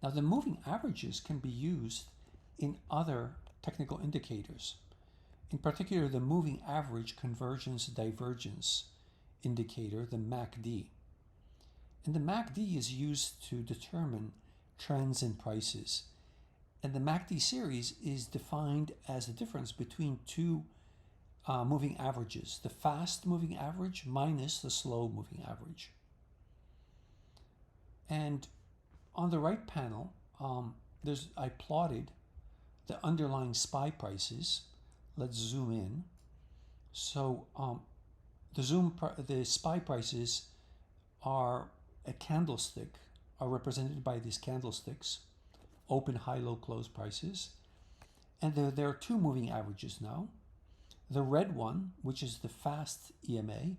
Now the moving averages can be used in other technical indicators. In particular, the moving average convergence divergence indicator, the MACD. And the MACD is used to determine trends in prices. And the MACD series is defined as the difference between two moving averages, the fast moving average minus the slow moving average. And on the right panel, I plotted the underlying SPY prices. Let's zoom in. So the SPY prices are a candlestick, are represented by these candlesticks, open, high, low, close prices. And there are two moving averages now. The red one, which is the fast EMA,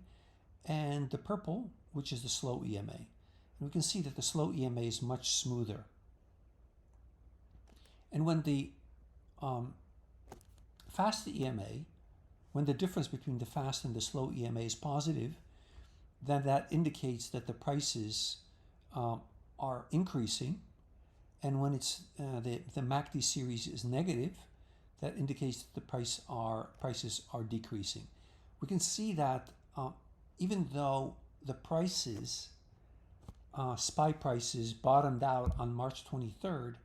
and the purple, which is the slow EMA. And we can see that the slow EMA is much smoother. And when the fast EMA, when the difference between the fast and the slow EMA is positive, then that indicates that the prices are increasing. And when it's the MACD series is negative, that indicates that the prices are decreasing. We can see that even though the prices, SPY prices, bottomed out on March 23rd,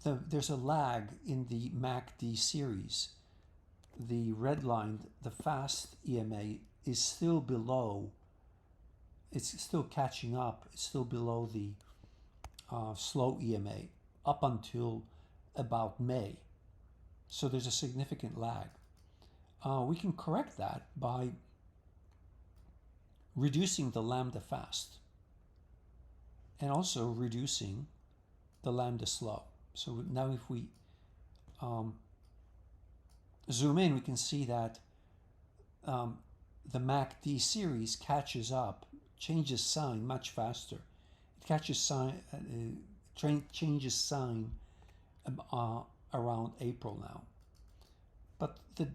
there's a lag in the MACD series. The red line, the fast EMA, is still below. It's still catching up. It's still below the slow EMA up until about May. So there's a significant lag. We can correct that by reducing the lambda fast and also reducing the lambda slow. So now if we zoom in, we can see that the MACD series catches up, changes sign much faster. It catches sign, changes sign around April now. But the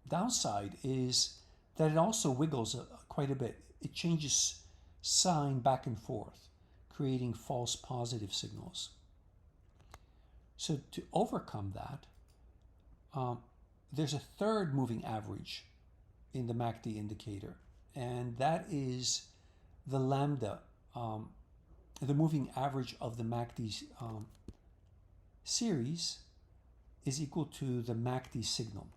downside is that it also wiggles quite a bit. It changes sign back and forth, creating false positive signals. So to overcome that, there's a third moving average in the MACD indicator, and that is the lambda, the moving average of the MACD series is equal to the MACD signal.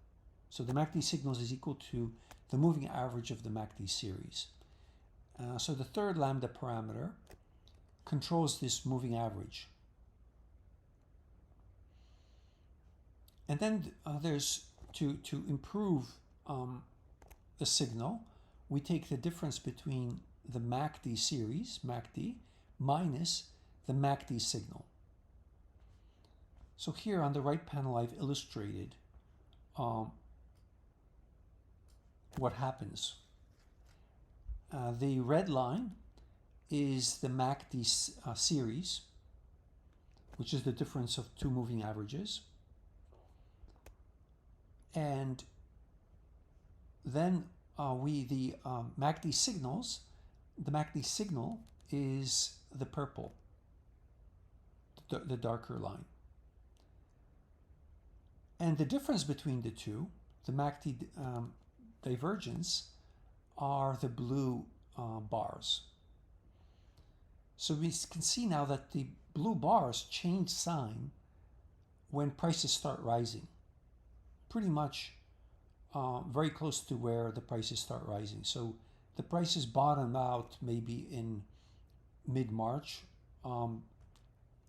So the MACD signal is equal to the moving average of the MACD series. So the third lambda parameter controls this moving average. And then there's, to improve the signal, we take the difference between the MACD series, MACD, minus the MACD signal. So here on the right panel, I've illustrated what happens. The red line is the MACD series, which is the difference of two moving averages. And then the MACD signals, the MACD signal is the purple, the darker line. And the difference between the two, the MACD divergence, are the blue bars. So we can see now that the blue bars change sign when prices start rising. Pretty much very close to where the prices start rising. So the prices bottom out maybe in mid-March,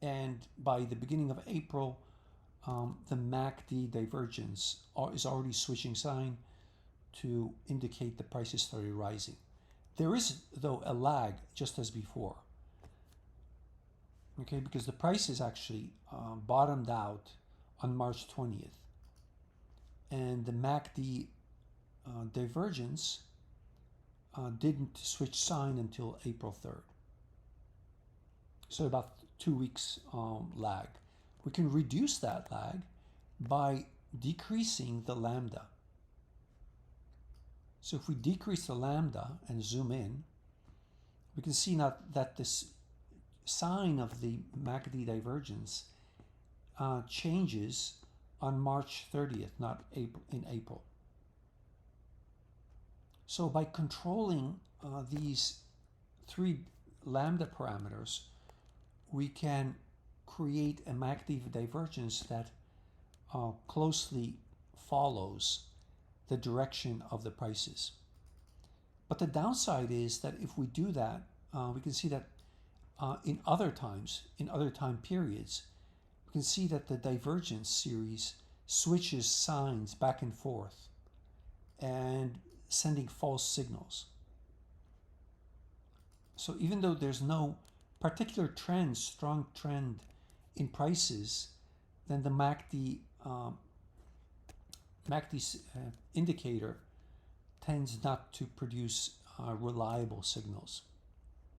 and by the beginning of April, the MACD divergence is already switching sign to indicate the prices started rising. There is, though, a lag just as before. Okay, because the prices actually bottomed out on March 20th. And the MACD divergence didn't switch sign until April 3rd. So about 2 weeks lag. We can reduce that lag by decreasing the lambda. So if we decrease the lambda and zoom in, we can see now that this sign of the MACD divergence changes on March 30th, not in April. So by controlling these three lambda parameters, we can create a MACD divergence that closely follows the direction of the prices. But the downside is that if we do that, we can see that in other time periods, we can see that the divergence series switches signs back and forth and sending false signals. So even though there's no particular trend, strong trend in prices, then the MACD indicator tends not to produce reliable signals.